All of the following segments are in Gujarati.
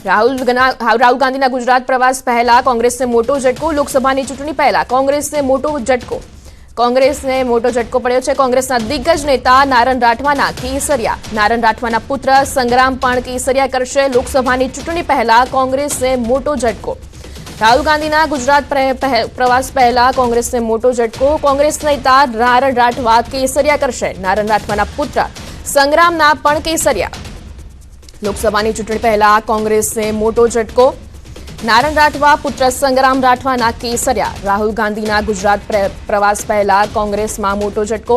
રાહુલ ગાંધીના ગુજરાત પ્રવાસ પહેલા કોંગ્રેસને મોટો ઝટકો. લોકસભાની ચૂંટણી પહેલા કોંગ્રેસને મોટો ઝટકો પડ્યો છે. કોંગ્રેસના દિગ્ગજ નેતા નારણ રાઠવાના કેસરિયા. નારણ રાઠવાના પુત્ર સંગ્રામ પણ કેસરિયા કરશે. લોકસભાની ચૂંટણી પહેલા કોંગ્રેસને મોટો ઝટકો. રાહુલ ગાંધીના ગુજરાત પ્રવાસ પહેલા કોંગ્રેસને મોટો ઝટકો. કોંગ્રેસ નેતા નારણ રાઠવા કેસરિયા કરશે. નારણ રાઠવાના પુત્ર સંગ્રામના પણ કેસરિયા. લોકસભાની ચૂંટણી પહેલા કોંગ્રેસને મોટો ઝટકો. નારણ રાઠવા પુત્ર સંગ્રામ રાઠવાના કેસરિયા. રાહુલ ગાંધીના ગુજરાત પ્રવાસ પહેલા કોંગ્રેસમાં મોટો ઝટકો.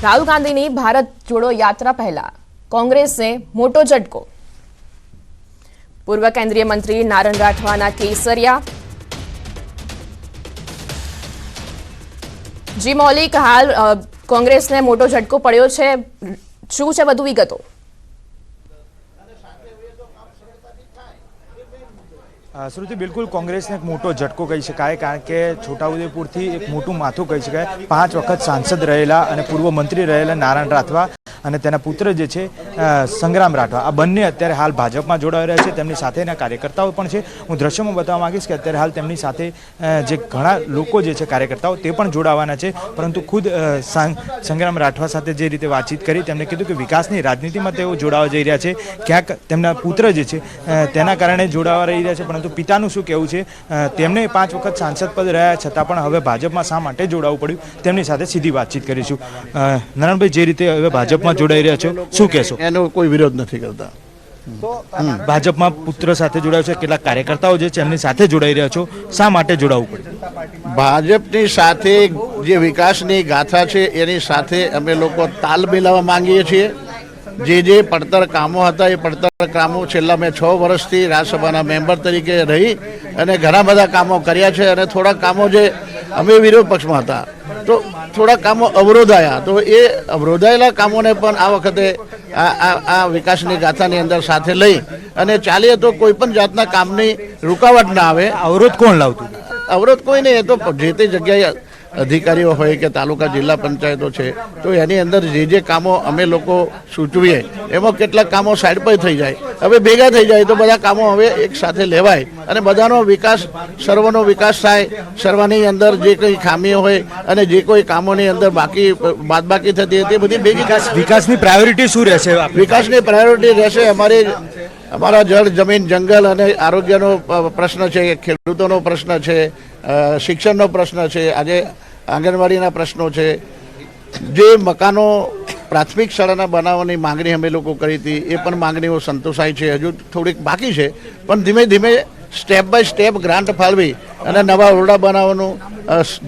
રાહુલ ગાંધીની ભારત જોડો યાત્રા પહેલા કોંગ્રેસને મોટો ઝટકો. પૂર્વ કેન્દ્રીય મંત્રી નારણ રાઠવાના કેસરિયા. જી મૌલિક, હાલ કોંગ્રેસને મોટો ઝટકો પડ્યો છે, શું છે વધુ વિગતો? શ્રુતિ, બિલકુલ કોંગ્રેસને એક મોટો ઝટકો કહી શકાય, કારણ કે છોટાઉદેપુરથી એક મોટું માથું કહી શકાય. 5 વખત સાંસદ રહેલા અને પૂર્વ મંત્રી રહેલા નારણ રાઠવા અને તેના પુત્ર જે છે સંગ્રામ રાઠવા, આ બંને અત્યારે હાલ ભાજપમાં જોડાઈ રહ્યા છે. તેમની સાથેના કાર્યકર્તાઓ પણ છે. હું દ્રશ્યમાં બતાવવા માંગીશ કે અત્યારે હાલ તેમની સાથે જે ઘણા લોકો જે છે કાર્યકર્તાઓ તે પણ જોડાવાના છે. પરંતુ ખુદ સંગ્રામ રાઠવા સાથે જે રીતે વાતચીત કરી, તેમણે કીધું કે વિકાસની રાજનીતિમાં તેઓ જોડાવા જઈ રહ્યા છે. ક્યાંક તેમના પુત્ર જે છે તેના કારણે જોડાવા રહી રહ્યા છે. પરંતુ પિતાનું શું કહેવું છે? તેમને 5 વખત સાંસદ પદ રહ્યા છતાં પણ હવે ભાજપમાં શા માટે જોડાવું પડ્યું, તેમની સાથે સીધી વાતચીત કરીશું. નારાયણભાઈ, જે રીતે હવે ભાજપમાં જોડાઈ રહ્યા છો, શું કહેશો? એનો કોઈ વિરોધ નથી કરતા. ભાજપમાં પુત્ર સાથે જોડાયો છે, કેટલાક કાર્યકર્તાઓ જે છે એમની સાથે જોડાઈ રહ્યા છો, શા માટે જોડાવું પડે? ભાજપની સાથે જે વિકાસની ગાથા છે એની સાથે અમે લોકો તાલ મિલાવવા માંગીએ છીએ. જે પડતર કામો હતા એ પડતર કામો છેલ્લા મેં 6 વર્ષથી રાજ્યસભાના મેમ્બર તરીકે રહી અને ઘણા બધા કામો કર્યા છે. અને થોડાક કામો જે અમે વિરોધ પક્ષમાં હતા તો થોડા કામો અવરોધાયા, તો એ અવરોધાયેલા કામોને પણ આ વખતે આ વિકાસની ગાથાની અંદર સાથે લઈ અને ચાલીએ તો કોઈ પણ જાતના કામની રૂકાવટ ના આવે. અવરોધ કોણ લાવતું? અવરોધ કોઈ નહીં, એ તો જે તે જગ્યાએ અધિકારીઓ હોય કે તાલુકા જિલ્લા પંચાયતો છે, તો એની અંદર જે કામો અમે લોકો સૂચવીએ એમાં કેટલાક કામો સાઈડ પર થઈ જાય, હવે ભેગા થઈ જાય તો બધા કામો હવે એક સાથે લેવાય અને બધાનો વિકાસ, સર્વનો વિકાસ થાય. સર્વની અંદર જે કંઈ ખામીઓ હોય અને જે કોઈ કામોની અંદર બાદબાકી થતી હતી બધી ભેગી. વિકાસની પ્રાયોરિટી શું રહેશે? વિકાસની પ્રાયોરિટી રહેશે અમારા જળ, જમીન, જંગલ અને આરોગ્યનો પ્રશ્ન છે, ખેડૂતોનો પ્રશ્ન છે, શિક્ષણનો પ્રશ્ન છે, આજે આંગણવાડીના પ્રશ્નો છે. જે મકાનો પ્રાથમિક શાળાના બનાવવાની માંગણી અમે લોકો કરી હતી એ પણ માંગણીઓ સંતોષાય છે. હજુ થોડીક બાકી છે, પણ ધીમે ધીમે સ્ટેપ બાય સ્ટેપ ગ્રાન્ટ ફાળવી અને નવા ઓરડા બનાવવાનું,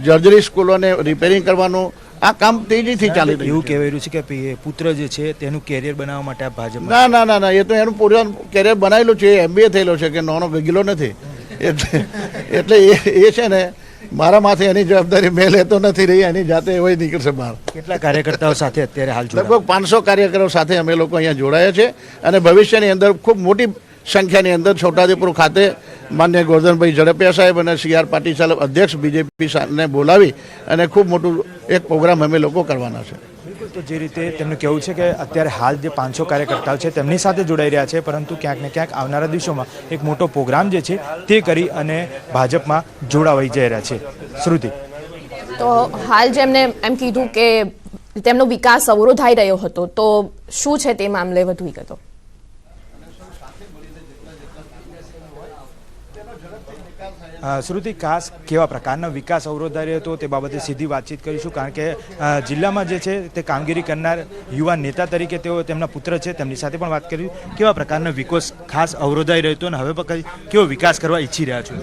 જર્જરી સ્કૂલોને રિપેરિંગ કરવાનું આ કામ તેજીથી ચાલી રહ્યું. એવું કહેવાય રહ્યું છે કે પુત્ર જે છે તેનું કેરિયર બનાવવા માટે આ ભાજપ? ના, એ તો એનું પૂરું કેરિયર બનાવેલું છે. MBA થયેલો છે, કે નાનો ગગીલો નથી. એટલે એ છે ને, મારા માથે એની જવાબદારી મેં લેતો નથી રહી, એની જાતે એવો નીકળશે બહાર. કેટલા કાર્યકર્તાઓ સાથે અત્યારે હાલ લગભગ 500 કાર્યકરો સાથે અમે લોકો અહીંયા જોડાયા છે. અને ભવિષ્યની અંદર ખૂબ મોટી સંખ્યાની અંદર છોટાઉદેપુર ખાતે માન્ય ગોરધનભાઈ ઝડપિયા સાહેબ અને CR પાટીલ સાહેબ અધ્યક્ષ BJP ને બોલાવી અને ખૂબ મોટું એક પ્રોગ્રામ અમે લોકો કરવાના છે. તો જે રીતે તેમનું કહેવું છે કે અત્યારે હાલ જે 500 કાર્યકર્તાઓ છે તેમની સાથે જોડાઈ રહ્યા છે, પરંતુ ક્યાંક ને ક્યાંક આવનારા દિવસોમાં એક મોટો પ્રોગ્રામ જે છે તે કરી અને ભાજપમાં જોડાવાઈ જઈ રહ્યા છે. શ્રુતિ, તો હાલ જેમને એમ કીધું કે તેમનો વિકાસ અવરોધાઈ રહ્યો હતો, તો શું છે તે મામલે વધુ વિગતો? શ્રુતિ, ખાસ કેવા પ્રકારનો વિકાસ અવરોધાઈ રહ્યો હતો તે બાબતે સીધી વાતચીત કરીશું, કારણ કે જિલ્લામાં જે છે તે કામગીરી કરનાર યુવા નેતા તરીકે તેઓ તેમના પુત્ર છે, તેમની સાથે પણ વાત કરી. કેવા પ્રકારનો વિકાસ ખાસ અવરોધાઈ રહ્યો હતો અને હવે કેવો વિકાસ કરવા ઈચ્છી રહ્યા છો?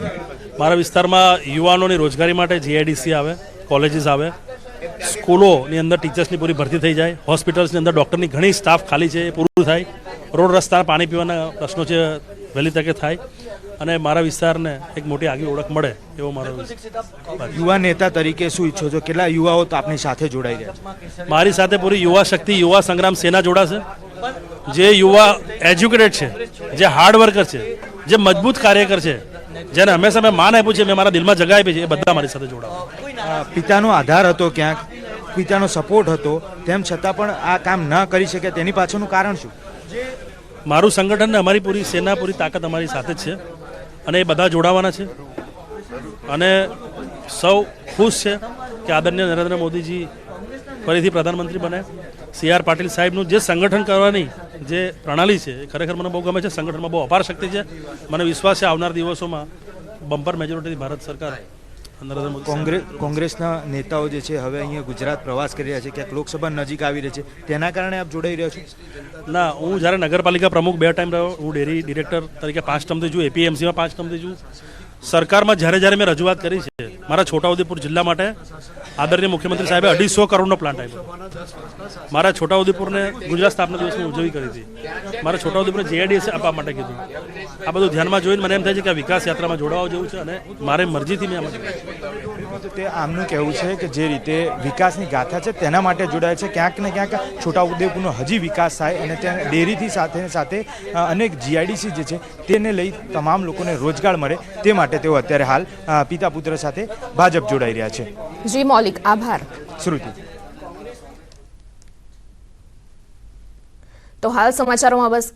મારા વિસ્તારમાં યુવાનોની રોજગારી માટે GIDC આવે, કોલેજીસ આવે, સ્કૂલોની અંદર ટીચર્સની પૂરી ભરતી થઈ જાય, હોસ્પિટલ્સની અંદર ડૉક્ટરની ઘણી સ્ટાફ ખાલી છે એ પૂરું થાય, રોડ રસ્તા, પાણી પીવાના પ્રશ્નો છે વહેલી તકે થાય અને મારા વિસ્તારને એક મોટી આગવી ઓળખ મળે એવો મારો. યુવા નેતા તરીકે શું ઈચ્છો છો? કેટલા યુવાઓ તો આપની સાથે જોડાઈ રહ્યા છે? મારી સાથે પૂરી યુવા શક્તિ, યુવા સંગ્રામ સેના જોડાશે. જે યુવા એજ્યુકેટેડ છે, જે હાર્ડ વર્કર છે, જે મજબૂત કાર્યકર છે, જેને હંમેશા મેં માન આપ્યું છે, મેં મારા દિલમાં જગા આપી છે, એ બધા મારી સાથે જોડાવે. પિતાનો આધાર હતો, ક્યાંક પિતાનો સપોર્ટ હતો, તેમ છતાં પણ આ કામ ન કરી શકે, તેની પાછળનું કારણ શું? મારું સંગઠન ને અમારી પૂરી સેના પૂરી તાકાત અમારી સાથે જ છે અને એ બધા જોડાવાના છે અને સૌ ખુશ છે કે આદરણીય નરેન્દ્ર મોદીજી ફરીથી પ્રધાનમંત્રી બને. CR પાટીલ સાહેબનું જે સંગઠન કરવાની જે પ્રણાલી છે એ ખરેખર મને બહુ ગમે છે. સંગઠનમાં બહુ અપાર શક્તિ છે. મને વિશ્વાસ છે આવનાર દિવસોમાં બમ્પર મેજોરિટી ભારત સરકાર નરેન્દ્ર મોદી કોંગ્રેસના નેતાઓ જે છે હવે અહીંયા ગુજરાત પ્રવાસ કરી રહ્યા છે, ક્યાંક લોકસભા નજીક આવી રહી છે, તેના કારણે આપ જોડાઈ રહ્યા છો? ના, હું જ્યારે નગરપાલિકા પ્રમુખ 2 ટાઈમ રહ્યો, હું ડેરી ડિરેક્ટર તરીકે 5 ટર્મથી છું, APMCમાં 5 ટર્મથી છું. સરકારમાં જ્યારે મેં રજૂઆત કરી છે મારા છોટાઉદેપુર જિલ્લા માટે આદરણીય મુખ્યમંત્રી સાહેબે 250 કરોડનો પ્લાન્ટ આપ્યો. મારા છોટાઉદેપુરને ગુજરાત સ્થાપના દિવસની ઉજવણી કરી હતી. મારા છોટાઉદેપુરને JIDS આપવા માટે કીધું. આ બધું ધ્યાનમાં જોઈને મને એમ થાય છે કે આ વિકાસ યાત્રામાં જોડાવા જેવું છે અને મારે મરજીથી મેં આમાં તે આમનું કહેવું છે કે જે રીતે વિકાસની ગાથા છે તેના માટે જોડાય છે. ક્યાંક ને ક્યાંક છોટાઉદેપુરનો હજી વિકાસ થાય અને ત્યાં ડેરીથી સાથે અનેક GIDC જે છે તેને લઈ તમામ લોકોને રોજગાર મળે તે માટે તેઓ અત્યારે હાલ પિતા પુત્ર સાથે ભાજપ જોડાઈ રહ્યા છે. જી મૌલિક, આભાર. શ્રુતિ. તો હાલ સમાચારોમાં બસ